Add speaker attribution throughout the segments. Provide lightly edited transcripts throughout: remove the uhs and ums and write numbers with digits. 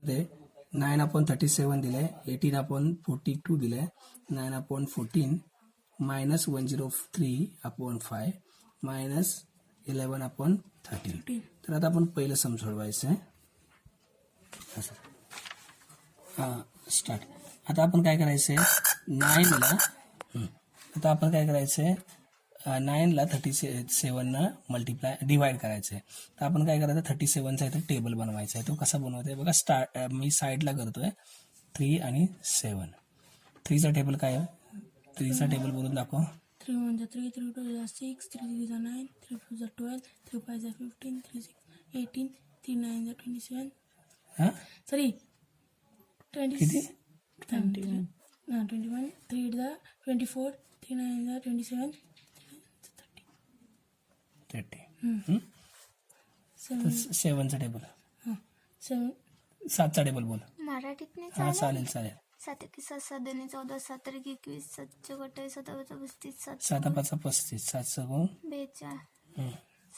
Speaker 1: 9/37 दिले, 18/42 दिले, 9/14 minus 103/5 minus 11/13. तर आता आपण पहिलं सम सोडवायचं आहे. स्टार्ट. आता आपण काय करायचंय, 9ला आता आपण काय करायचंय, 9ला 37 मल्टिप्लाय डिवाइड करायचं आहे. तर आपण काय करायचं, 37चा इथं टेबल बनवायचा आहे. तो कसा बनवायचा आहे बघा. मी साईडला करतोय 3 आणि 7. 3चा टेबल काय आहे, 3चा टेबल बोलून दाखव.
Speaker 2: 3 1 3, 3 2 6, 3 3 9, 3 4 12, 3 5 15, 3 6 18, 3 9 27.
Speaker 1: हां
Speaker 2: Sorry, 20.
Speaker 1: किती
Speaker 2: 21. 21. 3 24, 3 9 27,
Speaker 1: 30. 7चा टेबल,
Speaker 2: 7.
Speaker 1: 7चा टेबल बोल.
Speaker 3: मराठीत नाही
Speaker 1: हां चालेल चालेल.
Speaker 3: 7 1 7 7 2 14 7 3 21 7 4 28 7 35 7
Speaker 1: 7 5 35 7 6
Speaker 3: 42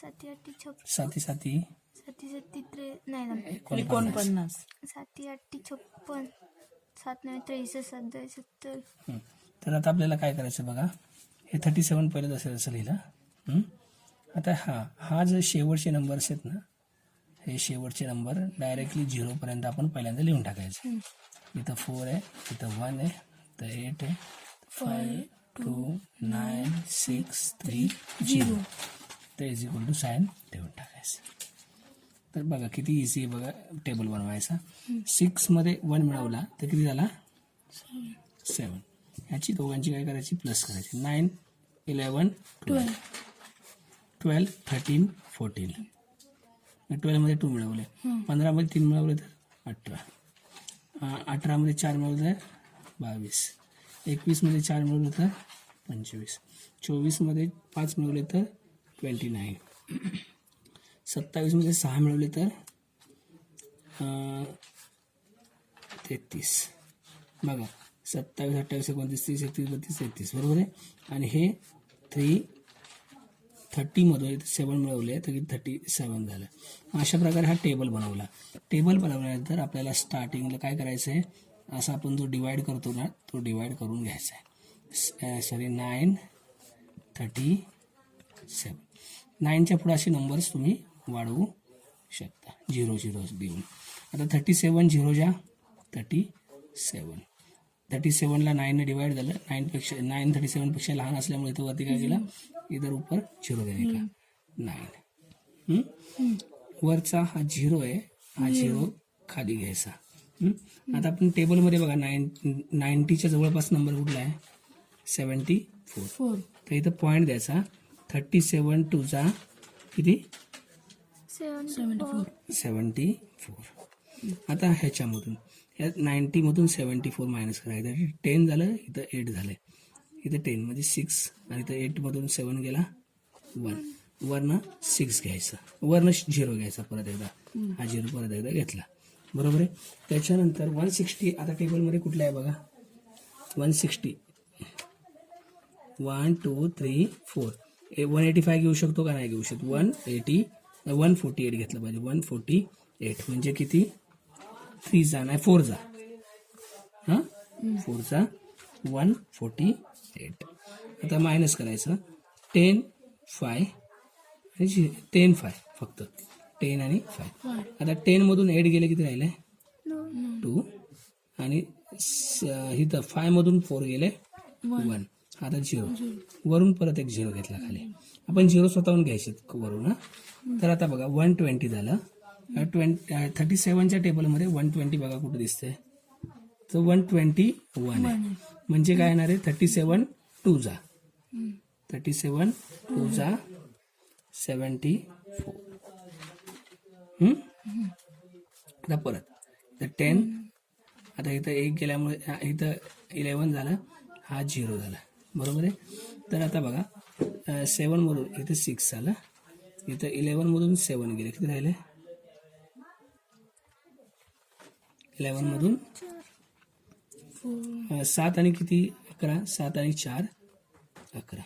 Speaker 3: 7 8 56
Speaker 1: 7 7
Speaker 3: 7 7 3 नाही
Speaker 1: 49.
Speaker 3: 7 8 56 7 9 23 7 2 70.
Speaker 1: तर आता आपल्याला काय करायचं बघा, हे 37 पहिलं असं लिहिलं. आता हा जे शेवटचे नंबर्स आहेत ना, हे शेवटचे नंबर डायरेक्टली 0 पर्यंत आपण पहिल्यांदा लिहून टाकायचे. इथं 4 आहे, इथं 1 आहे, इथं 8 आहे, 5 2 9 6 3 0. तर इज इक्वल टू साइन ठेवून टाकायचं. तर बघा किती इझी आहे बघा टेबल बनवायचा. 6 मध्ये 1 मिळवला तर किती झाला, 7. ह्याची दोघांची काय करायची, प्लस करायची. 9 11 12 12 13 14. 12 मध्ये 2 मिळवले, 15 मध्ये 3 मिळवले तर 18, 18 मध्ये 4 मिळवले तर 22, 21 मध्ये 4 मिळवले तर 25, 24 मध्ये 5 मिळवले तर 29, 27 मध्ये 6 मिळवले तर 33. बघा 27 28 29 30 31 32 33 बरोबर आहे. आणि हे 30 मधून 7 मिळवले तर 37 झालं. अशा प्रकारे हा टेबल बनवला. टेबल बनवल्यानंतर आपल्याला स्टार्टिंगला काय करायचं आहे, असा आपण जो डिवाइड करतो ना, तो डिवाइड करून घ्यायचा आहे. सॉरी 9 37. 9च्या पुढे असे नंबर्स तुम्ही वाढवू शकता 0 0 देऊन. आता 37 0 जा 37. 37ला 9ने डिवाइड झालं. 9 37पेक्षा लहान असल्यामुळे इथं वरती काय केलं, इधर ऊपर 0 देणे का 9. वरचा हा 0 आहे, हा 0 खाली घ्यायचा. आता आपण टेबलमध्ये बघा 90च्या जवळपास नंबर कुठला आहे, 74. तर इथं पॉईंट द्यायचा. 37 2 चा किती, 74. आता ह्याच्यामधून 90 मधून 74 मायनस करायचं. 10 झालं, इथं 8 झालं, इथं 10 म्हणजे 6 आणि इथं 8 मधून 7 गेला 1. वरनं 6 घ्यायचं, वरनं 0 घ्यायचा परत एकदा, हा 0 परत एकदा घेतला बरोबर आहे. त्याच्यानंतर 160 आता टेबलमध्ये कुठला आहे बघा, 160 1 2 3 4. 185 घेऊ शकतो का नाही घेऊ शकतो, 148 घेतलं पाहिजे. 148 म्हणजे किती, 3 जा नाही 4 जा, 4 चा 148. आता मायनस करायचं. 10 5 10 5 फक्त 10 आणि 5. आता 10 मधून 8 गेले किती राहिले 2 आणि इथं 5 मधून 4 गेले 1. आता 0 वरून परत एक 0 घेतला खाली. आपण 0 स्वतःहून घ्यायचे वरून. तर आता बघा 120 झालं. 37च्या टेबलमध्ये 120 बघा कुठे दिसतंय, तर 121 आहे. म्हणजे काय येणार आहे, 37 2 जा 37 2 जा 74. आता परत तर 10. आता इथं 1 गेल्यामुळे इथं 11 झालं, हा 0 झाला बरोबर आहे. तर आता बघा 7 मधून इथे 6 झालं, इथं 11 मधून 7 गेले किती राहिले, 11 मधून 7 आणि किती 11, 7 आणि 4 11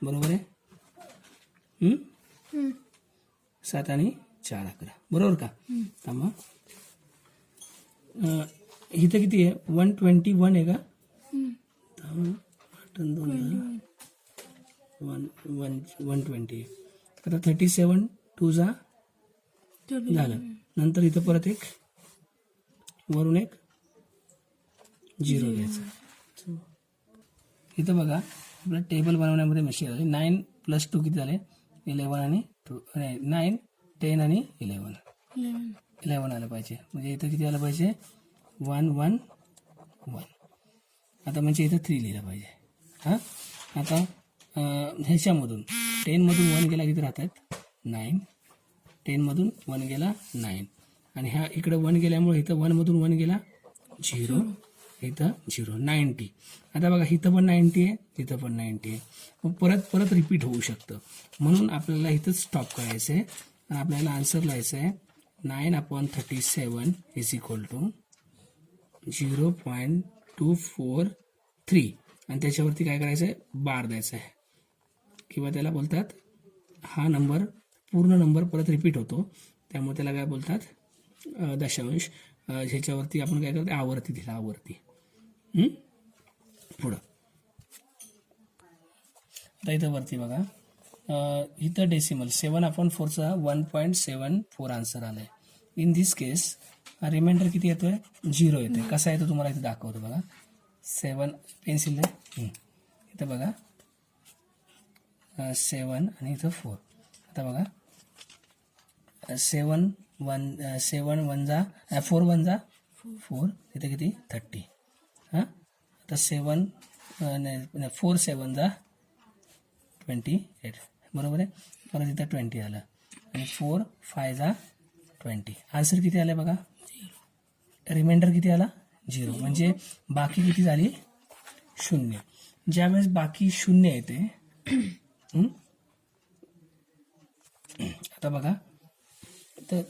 Speaker 1: बरोबर आहे. 7 आणि 4 11 बरोबर का. थांबा इथं किती आहे 121 आहे का?
Speaker 2: हम्म.
Speaker 1: 8 आणि 120 आहे. आता 37 2 जा झालं. नंतर इथं परत एक वरून एक 0 घ्यायचं. इथं बघा आपलं टेबल बनवण्यामध्ये मशीन झाली. 9 + 2 किती झाले 11 आणि 2 9 10 आणि 11 11 आलं पाहिजे. म्हणजे इथं किती आलं पाहिजे 1 1 1. आता म्हणजे इथं 3 लिहिलं पाहिजे. हां आता ह्याच्यामधून 10मधून 1 गेला किती राहतात 9. 10मधून 1 गेला 9 आणि ह्या इकडं 1 गेल्यामुळे इथं 1मधून 1 गेला 0 इथं 0 90. आता बघा इथं पण 90 आहे तिथं पण 90 आहे. मग परत रिपीट होऊ शकतं. म्हणून आपल्याला इथंच स्टॉप करायचं आहे आणि आपल्याला आन्सर लिहायचं आहे 9/37 = 0.243 आणि त्याच्यावरती काय करायचं आहे बार द्यायचा आहे किंवा त्याला बोलतात हा नंबर पूर्ण नंबर परत रिपीट होतो त्यामुळे त्याला काय बोलतात दशांश. ह्याच्यावरती आपण काय करतो आवर्ती दिला आवर्ती. पुढं आता इथं वरती बघा इथं डेसिमल 7/4चा 1.74 आन्सर आला आहे. इन दिस केस रिमाइंडर किती येतोय 0 येतोय. कसा येतो तुम्हाला इथे दाखवतो बघा 7 पेन्सिल इथं बघा 7 आणि इथं 4. आता बघा 7 1 जा 4 1 जा 4 इथे किती 30. हां आता 7 4 7 जा 28 बरोबर आहे. परत इथं 20 आलं आणि 4 5 जा 20. आन्सर किती आलं बघा रिमाइंडर किती आला 0. म्हणजे बाकी किती झाली 0. ज्यावेळेस बाकी 0 येते आता बघा तर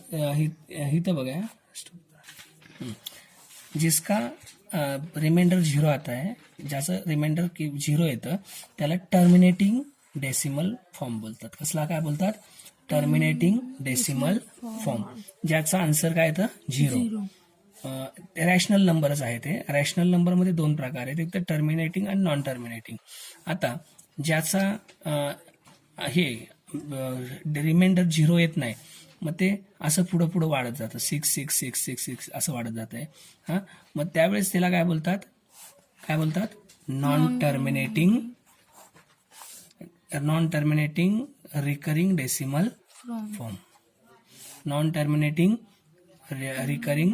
Speaker 1: इथं बघा जिसका रिमाइंडर 0 आता है ज्याचं रिमाइंडर 0 येतं त्याला टर्मिनेटिंग डेसिमल फॉर्म बोलतात. कसला काय बोलतात टर्मिनेटिंग डेसिमल फॉर्म. ज्याचा आन्सर काय येतं 0. रॅशनल नंबरच आहे ते. रॅशनल नंबरमध्ये 2 प्रकार आहेत एक तर टर्मिनेटिंग आणि नॉन टर्मिनेटिंग. आता ज्याचा हे रिमाइंडर 0 येत नाही मग ते असं पुढं पुढं वाढत जातं 6 6 6 6 6 असं वाढत जातं आहे. हां मग त्यावेळेस त्याला काय बोलतात non terminating recurring decimal form. Non terminating recurring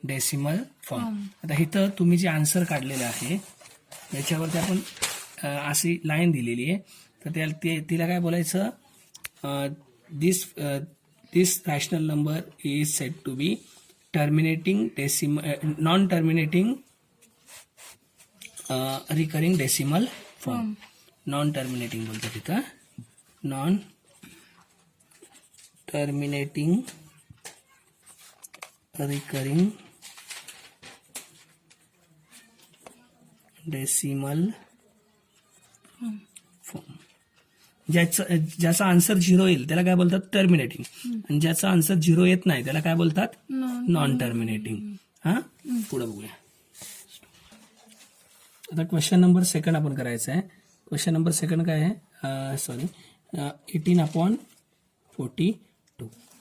Speaker 1: decimal form. आता इथं तुम्ही जे आन्सर काढलेलं आहे याच्यावरती आपण अशी लाईन दिलेली आहे तर तिला काय बोलायचं this rational number is set to be terminating decimal non terminating recurring decimal form. Non terminating बोलतो तिथं non terminating recurring decimal form. ज्याचा आन्सर 0 येईल त्याला काय बोलतात टर्मिनेटिंग आणि ज्याचा आन्सर 0 येत नाही त्याला काय बोलतात नॉन टर्मिनेटिंग. हा पुढे बघूया. आता क्वेश्चन नंबर 2 आपण करायचा आहे. क्वेश्चन नंबर 2 काय आहे 18/42.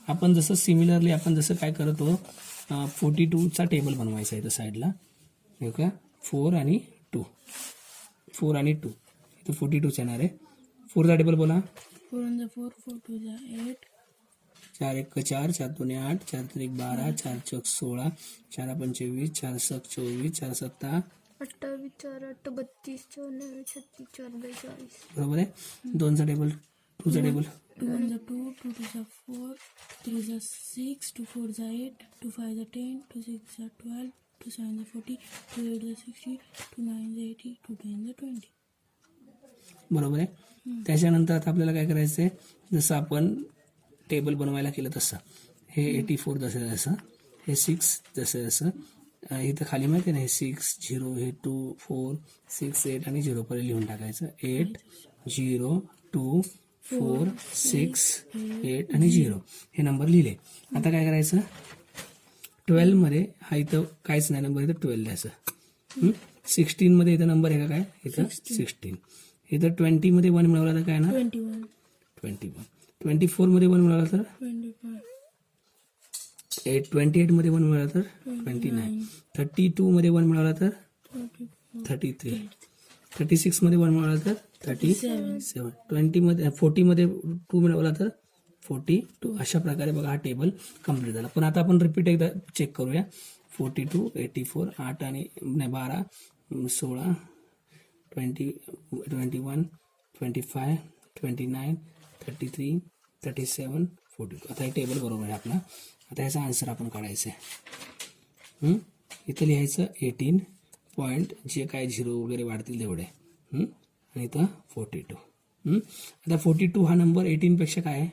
Speaker 1: आपण जसं सिमिलरली आपण जसं काय करतो 42चा टेबल बनवायचा आहे इथं साईडला हो का 4 आणि 2 इथं 42 येणार आहे. 4चा टेबल बोला
Speaker 2: 4 1 4 4 2 8
Speaker 1: 4 1 4 4 2 8 4 3 12 4 4 16 4 5 24 4 7 24 4 7
Speaker 3: 28 4 8 32 94 36 4 42.
Speaker 1: बरोबर आहे. 2चा टेबल 2चा टेबल
Speaker 2: 2 1 2 2 2 4 3 6 2 4 8 2 5 10 2 6 12 2 7 40 2 8 60 2 9 80 2 10 20.
Speaker 1: बरोबर आहे. त्याच्यानंतर आता आपल्याला काय करायचं आहे जसं आपण टेबल बनवायला केलं तसं हे 84 जसं जसं हे 6 जसं जसं इथं खाली माहिती आहे ना हे 6 0 हे 2 4 6 8 आणि 0 पर्यंत लिहून टाकायचं 8 0 2 4 6 8 आणि 0 हे नंबर लिहिले. आता काय करायचं 12मध्ये हा इथं काहीच नाही नंबर, इथं 12 द्यायचं. 16मध्ये इथं नंबर आहे का काय, इथं 16. इथं 20मध्ये 1 मिळवला तर काय ना
Speaker 2: 21,
Speaker 1: 21. 24मध्ये 1 मिळवला तर
Speaker 2: 25,
Speaker 1: 28मध्ये 1 मिळाला तर 29. 32मध्ये 1 मिळाला तर
Speaker 2: 34,
Speaker 1: 33. 36मध्ये 1 मिळाला तर 37. 20मध्ये 40मध्ये 2 मिळवला तर 42. अशा प्रकारे बघा हा टेबल कम्प्लीट झाला. पण आता आपण रिपीट एकदा चेक करूया. 42, 84, 8 आणि 12, 16, 20, 21, 25, 29, 33, 37, 42. आता हे टेबल बरोबर आहे आपला. आता ह्याचा आन्सर आपण काढायचं आहे. इथं लिहायचं 18 पॉईंट, जे काय झिरो वगैरे वाढतील तेवढे, आणि इथं 42. आता 42 हा नंबर 18पेक्षा काय आहे,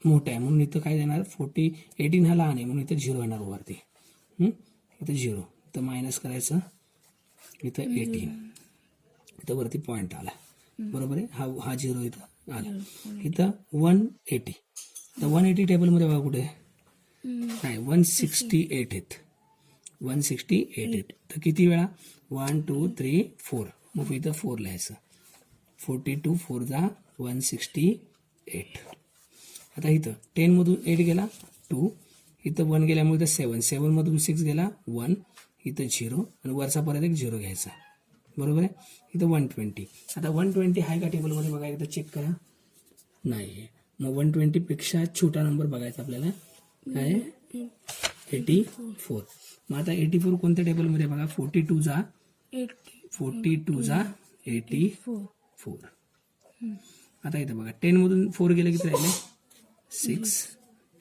Speaker 1: मोठा आहे, म्हणून इथं काय देणार 18 हा लहान आहे म्हणून इथं झिरो येणार वरती. इथं झिरो, इथं मायनस करायचं, इथं 18, इथं वरती पॉईंट आला, बरोबर आहे. हा झिरो इथं आला. इथं 180. तर 180 टेबलमध्ये बघा कुठे नाही, 168 आहेत. 168 आहेत. तर किती वेळा, 1 2 3 4, मग इथं 4 लिहायचं. 42 4 जा 168. आता इथं 10 मधून 8 गेला 2, इथं 1 गेल्यामुळे इथं 7, 7 मधून 6 गेला 1, इथं 0 आणि वरचा परत एक 0 घ्यायचा, बरोबर आहे. इथं 120. आता 120 आहे का टेबलमध्ये बघा, एकदा चेक करा. नाही, मग 120 पेक्षा छोटा नंबर बघायचा आपल्याला, काय 84. मग आता 84 कोणत्या टेबलमध्ये बघा, 42 जा 84. आता इथं बघा 10 मधून 4 गेले किती राहिले 6,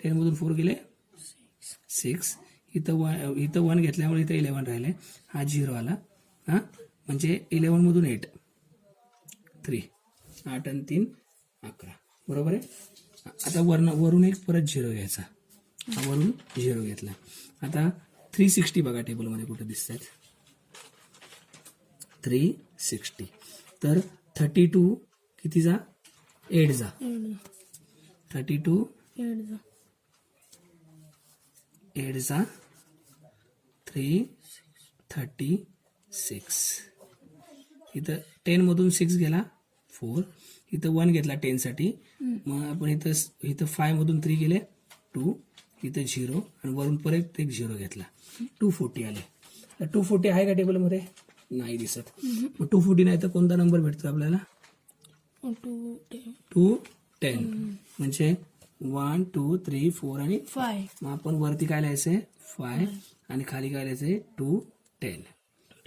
Speaker 1: 10 मधून 4 गेले 6, इथं 1 घेतल्यामुळे इथं 11 राहिले, हा 0 आला. म्हणजे 11 मधून 8 3, 8 आणि 3 11, बरोबर आहे. आता वरून एक परत 0 घ्यायचा, हा वरून 0 घेतला. आता 360 बघा टेबलमध्ये कुठे दिसत आहेत, 360. तर 32 किती जा 8 जा, 32 8 जा 336. इथं 10 मधून 6 गेला 4, इथं 1 घेतला 10 साठी, मग आपण इथं 5 मधून 3 गेले 2, इथं 0 आणि वरून परत एक 0 घेतला, 240 आले. 240 आहे का टेबलमध्ये, नाही दिसत. मग 240 नाही तर कोणता नंबर भेटतो आपल्याला, 210. म्हणजे 1 2 3 4 आणि 5. मग आपण वरती काय लिहायचंय 5 आणि खाली काय लिहायचंय 210,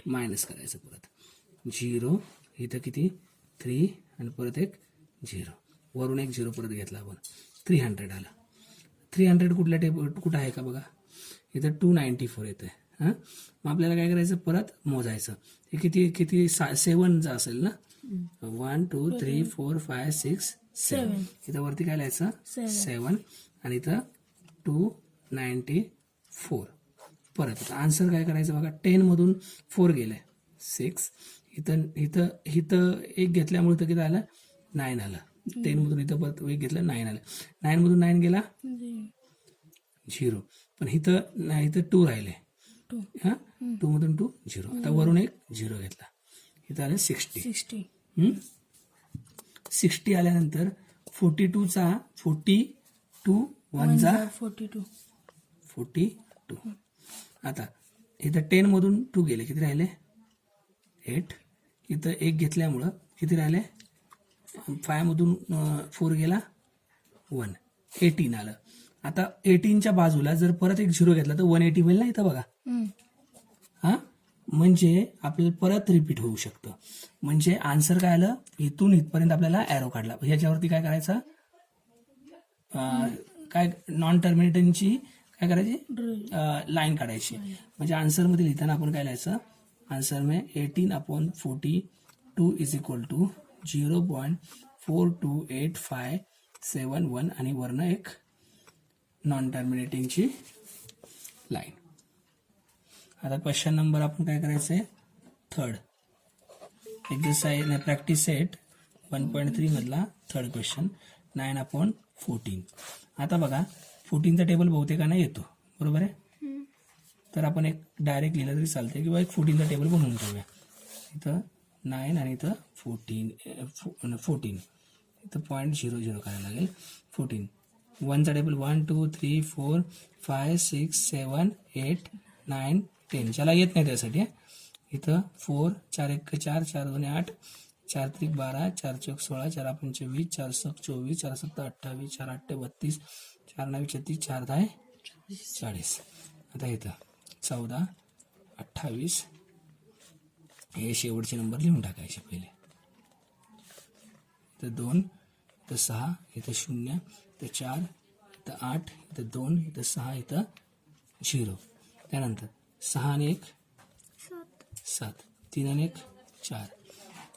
Speaker 1: मायनस करायचं परत 0, इथं किती 3 आणि परत एक 0, वरून एक 0 परत घेतला आपण, 300 आला. 300 कुठल्या कुठं आहे का बघा, इथं 294 येतं. मग आपल्याला काय करायचं, परत मोजायचं. हे किती 7 जा असेल ना, 1 2 3 4 5 6 7, इथं वरती काय लिहायचं 7 आणि इथं 294. परत आन्सर काय करायचं बघा, 10 मधून 4 गेले 6, इथं एक घेतल्यामुळे तर किती आलं 9 आलं. 10 मधून इथं परत एक घेतलं 9 आलं. 9 मधून 9 गेला 0, पण इथं 2 राहिले, 2 मधून 2 0. आता वरून एक 0 घेतला, इथं आलं 60. 60 आल्यानंतर 42चा 42 1 जा 42. आता इथं 10 मधून 2 गेले, किती राहिले 8, इथं एक घेतल्यामुळं किती राहिले, 5 मधून 4 गेला 1, 18 आलं. आता 18च्या बाजूला जर परत एक 0 घेतला तर 180 होईल ना इथं बघा. म्हणजे आपल्याला परत रिपीट होऊ शकतं. म्हणजे आन्सर काय आलं, इथून इथपर्यंत आपल्याला ॲरो काढला. ह्याच्यावरती काय करायचं, काय नॉन टर्मिनेटरची काय करायची लाईन काढायची. म्हणजे आन्सरमध्ये लिहिताना आपण काय लिहायचं, आन्सर में 18/42 इज इक्वल टू 0.428571 आणि वरनं एक नॉन टर्मिनेटिंगची लाईन. आता क्वेश्चन नंबर आपण काय करायचं आहे, 3rd एक्झरसाइज प्रॅक्टिस सेट 1.3 मधला 3rd क्वेश्चन, 9/14. आता बघा 14चा टेबल बहुतेकांना येतो, बरोबर आहे. तर आपण एक डायरेक्ट लिहिलं तरी चालते किंवा एक 14चा टेबल बनवून ठेवूया. इथं 9 आणि इथं 14 इथं 0.00 करायला लागेल. 14 1चा टेबल 1 2 3 4 5 6 7 8 9 10 ज्याला येत नाही त्यासाठी इथं 4 4 1 4 4 2 8 4 3 12 4 चौक 16 4 5 20 4 6 24 4 7 28 4 8 32 4 9 36 4 10 40. आता इथं 14 28 हे शेवटचे नंबर लिहून टाकायचे पहिले. इथं 2 इथं 6 इथं 0 इथं 4 इथं 8 इथं 2 इथं 6 इथं 0. त्यानंतर 6 आणि 1 7 3 आणि 1 4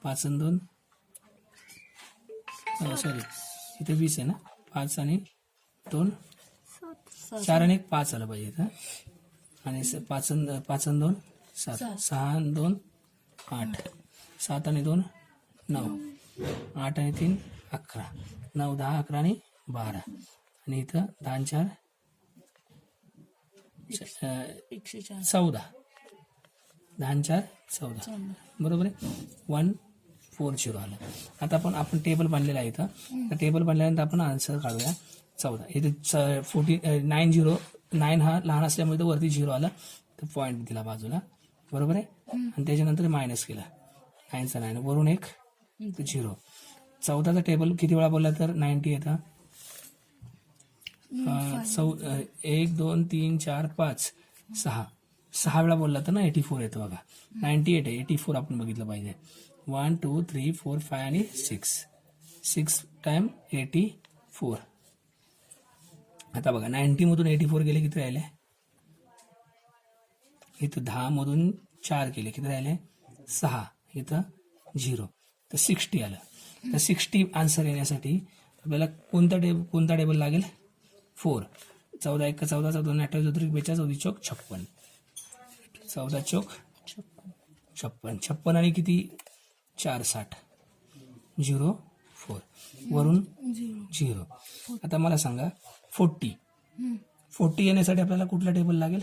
Speaker 1: 5 आणि 2 सॉरी इथे 20 आहे ना. 5 आणि 2 4 आणि 1 5 आलं पाहिजे इथं. आणि 5 आणि 2 7 6 आणि 2 8 7 आणि 2 9 8 आणि 3 11 9 10 11 आणि 12 आणि इथं 10 आणि 4 14 10 आणि 4 14 बरोबर आहे. 140 आलं. आता आपण टेबल बांधलेलं आहे इथं. तर टेबल बांधल्यानंतर आपण आन्सर काढूया. 14 इथे 9 हा लहान असल्यामुळे तो वरती 0 आला तर पॉईंट दिला बाजूला बरोबर आहे. आणि त्याच्यानंतर मायनस केला 9चा 9 वरून 1 0. 14चा टेबल किती वेळा बोलला तर 90 येतं. 1 2 3 4 5 6 वेळा बोलला तर ना 84 येतं बघा. 98 आहे 84 आपण बघितलं पाहिजे. 1 2 3 4 5 आणि 6 टाइम 84. आता बघा 90 मधून 84 गेले किती राहिले. इथं 10 मधून 4 गेले किती राहिले 6 इथं 0 तर 60 आलं. तर 60 आन्सर येण्यासाठी आपल्याला कोणता टेबल लागेल 4. 14 1 14 14 28 32 42 24 चौक 56 14 चौक 56 आणि किती 4 60 0 4 वरून 0. आता मला सांगा 40 येण्यासाठी आपल्याला कुठला टेबल लागेल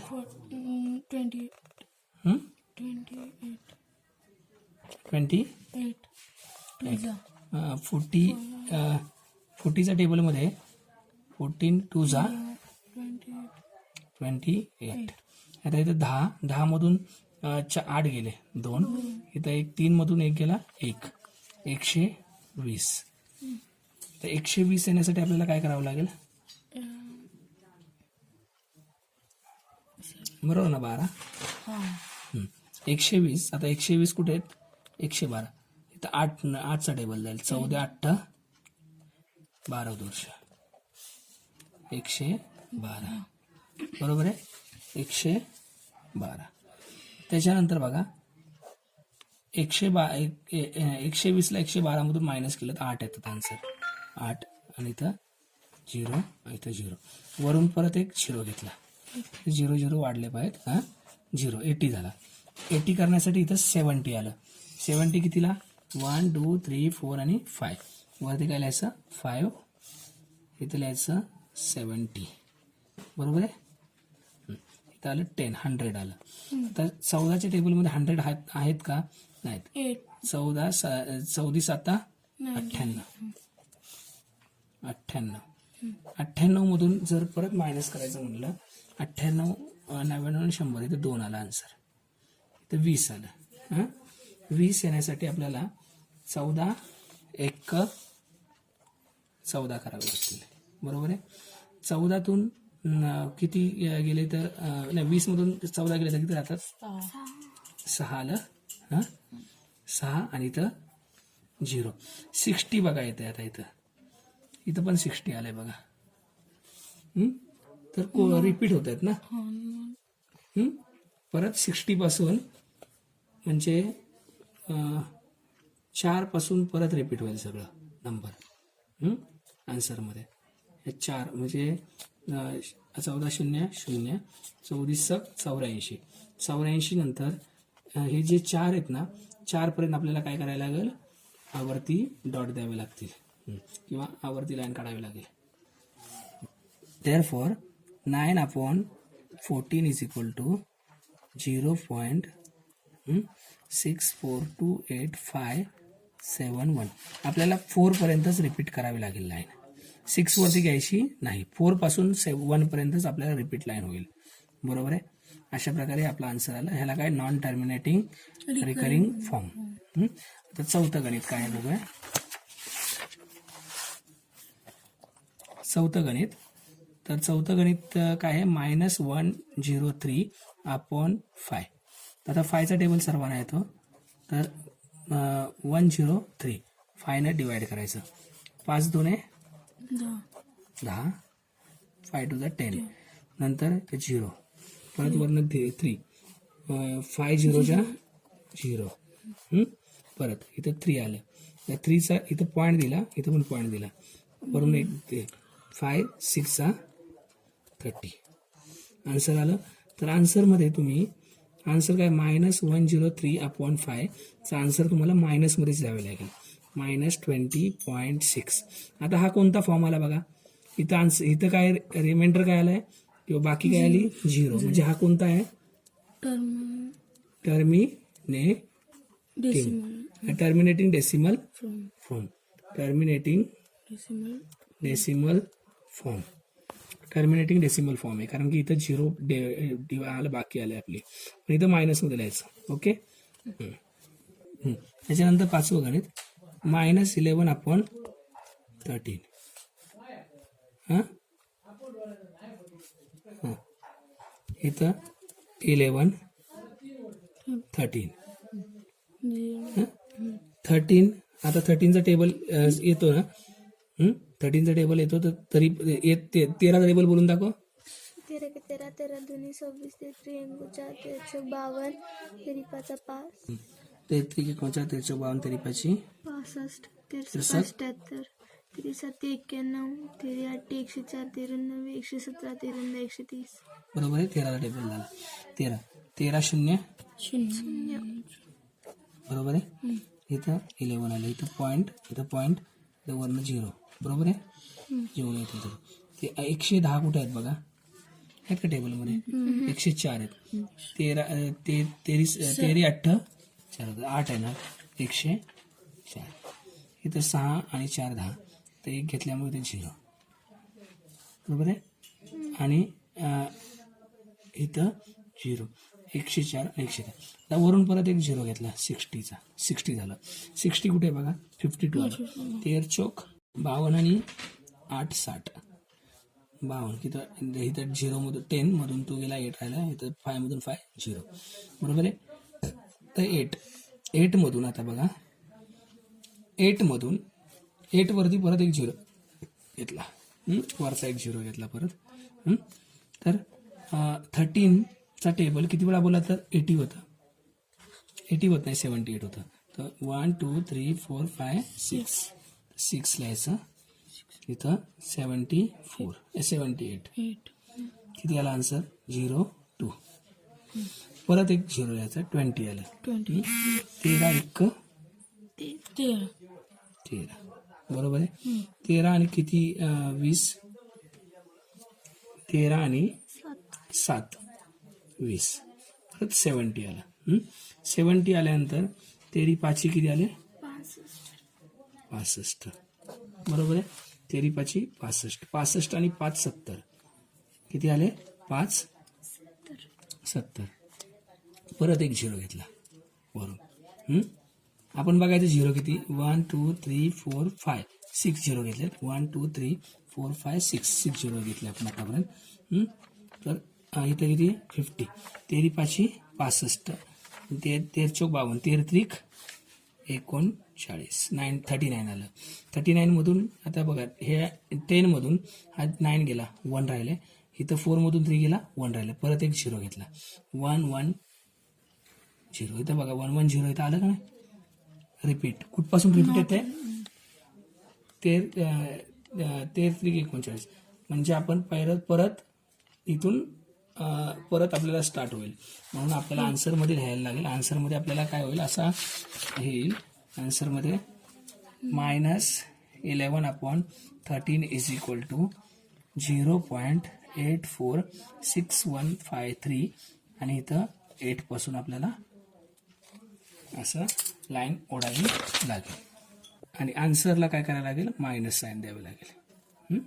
Speaker 2: 28
Speaker 1: 40च्या टेबलमध्ये 14 2 जा 28. आता इथं 10 मधून 8 गेले 2 इथं 3 मधून 1 गेला 1 120. तर 120 येण्यासाठी आपल्याला काय करावं लागेल बरोबर ना 12. 120 आता 120 कुठे आहेत 112 इथं 8चा टेबल जाईल 14 8 12 वर्ष 112 बरोबर आहे 112. त्याच्यानंतर बघा 120 ला 112 मधून मायनस केलं तर 8 येतात आन्सर 8 आणि इथं 0 इथं 0 वरून परत एक 0 घेतला 0 वाढले पाहिजेत 0 80 झाला. 80 करण्यासाठी इथं 70 आलं. 70 कितीला 1 2 3 4 आणि 5 वरती काय लिहायचं 5 इथं लिहायचं 70 बरोबर आहे. इथं आलं 10 100 आलं. तर 14च्या टेबलमध्ये 100 आहेत का नाहीत. 14 7 98 मधून जर परत मायनस करायचं म्हणलं 98 99 100 इथं 2 आला आन्सर इथं 20 आलं. 20 येण्यासाठी आपल्याला 14 1 14 करावे लागतील बरोबर आहे. 14तून किती गेले तर नाही 20 मधून 14 गेले तर किती राहतात 6 आलं 6 आणि इथं 0 60 बघा येते. आता इथं पण 60 आलंय बघा. तर रिपीट होत आहेत ना परत 60 पासून म्हणजे 4 पासून परत रिपीट होईल सगळं नंबर आन्सरमध्ये. 4 म्हणजे 14 0 0 14 84 84 नंतर हे जे 4 आहेत ना 4 पर्यंत आपल्याला काय करायला लागेल आवर्ती डॉट द्यावे लागतील किंवा आवर्ती लाईन काढावी लागेल. Therefore 9/14 is equal to 0.642857 आपल्याला 4पर्यंतच रिपीट करावी लागेल लाईन. 6 वरती घ्यायची नाही. 4 पासून 1 पर्यंतच आपल्याला रिपीट लाईन होईल. बरोबर आहे. अशा प्रकारे आपला आन्सर आला. ह्याला काय नॉन टर्मिनेटिंग रिकरिंग फॉर्म. आता चौथं गणित काय आहे बघूया. चौथं गणित काय आहे -103/5. आता 5चा टेबल सर्वांना येतो. तर 103 5ने डिवाइड करायचं. 5 2 10 5 2 10 नंतर 0 परत वरनं 3 5 0 0 परत इथं 3 आलं. त्या 3चा इथं पॉईंट दिला, इथं पण पॉईंट दिला, वरून एक 5 6 30 आन्सर आलं. तर आन्सरमध्ये तुम्ही आन्सर काय -103/5 चा आन्सर तुम्हाला मायनसमध्येच द्यावे लागेल. -20.6. आता हा कोणता फॉर्म आला बघा. इथं काय रिमाइंडर काय आलाय किंवा बाकी काय आली 0. म्हणजे हा कोणता आहे terminating decimal form. Terminating decimal form आहे, कारण की इथं 0 आलं बाकी आले आपली, पण इथं मायनसमध्ये लिहायचं. ओके. त्याच्यानंतर 5वं गणित -11/13. इथं 11 13 13. आता 13चा टेबल येतो ना. 13चा टेबल येतो तर तरी 13चा टेबल बोलून दाखव.
Speaker 3: 13 के 13 13 दूनी 26 33 1 4 13 52 तेरी 5 5
Speaker 1: 33 के 4 13 52 तेरी 5
Speaker 3: 65 13 77 तेरी 7 91 तेरी 8 104 93 117 13 130.
Speaker 1: बरोबर आहे. 13चा टेबल झाला. 13 0 बरोबर आहे. इथं 11 आलं, इथं पॉईंट इथं वरनं 0. बरोबर आहे. 0 येतं. ते 110 कुठे आहेत बघा, आहेत का टेबलमध्ये. 104 आहेत. 13 8 8 आहे ना. 104 इथं 6 आणि 4 10, तर 1 घेतल्यामुळे ते 0. बरोबर आहे. आणि इथं 0 104 आणि 110. आता वरून परत एक 0 घेतला 60 झालं. 60 कुठे बघा 52 आलं. 13 चौक 52 आणि 8 60 52. इथं 0 मधून 10 मधून तो गेला 8 राहिला. इथं 5 मधून 5 0. बरोबर आहे. तर 8 मधून आता बघा 8 मधून 8 वरती परत एक 0 घेतला. वरचा एक 0 घेतला परत. तर 13चा टेबल किती वेळा बोला तर 80 होतं. 80 होत नाही 78 होतं. तर 1 2 3 4 5 6 लिहायचं. इथं 78 किती आला आन्सर 0 2. परत एक 0 लिहायचा 20 आलं. 13 1 13 बरोबर आहे. 13 आणि किती 20 13 आणि 7 20 परत 70 आलं. 70 आल्यानंतर 13 5 किती आले 65. बरोबर आहे. 13 5 65 आणि 5 70 किती आले 5 70. परत एक 0 घेतला वरून. आपण बघायचं 0 किती 1 2 3 4 5 6 0 घेतले. 1 2 3 4 5 6 0 घेतले आपण आतापर्यंत. तर इथं किती 50. 13 5 65 13 चौक 52 13 त्रिक 39 39 आलं. 39 मधून आता बघा हे 10 मधून हा 9 गेला 1 राहिले. इथं 4 मधून 3 गेला 1 राहिलं. परत एक 0 घेतला 1 1 0. इथं बघा 1 1 0 इथं आलं का नाही. रिपीट कुठपासून रिपीट येते 13 त्रिक 39. म्हणजे आपण परत इथून परत आपल्याला स्टार्ट होईल. म्हणून आपल्याला आन्सरमध्ये लिहायला लागेल. आन्सरमध्ये आपल्याला काय होईल असा येईल. आन्सरमध्ये -11/13 इज इक्वल टू 0.846153 आणि इथं 8 आपल्याला असं लाईन ओढावी लागेल आणि आन्सरला काय करायला लागेल मायनस साईन द्यावे लागेल.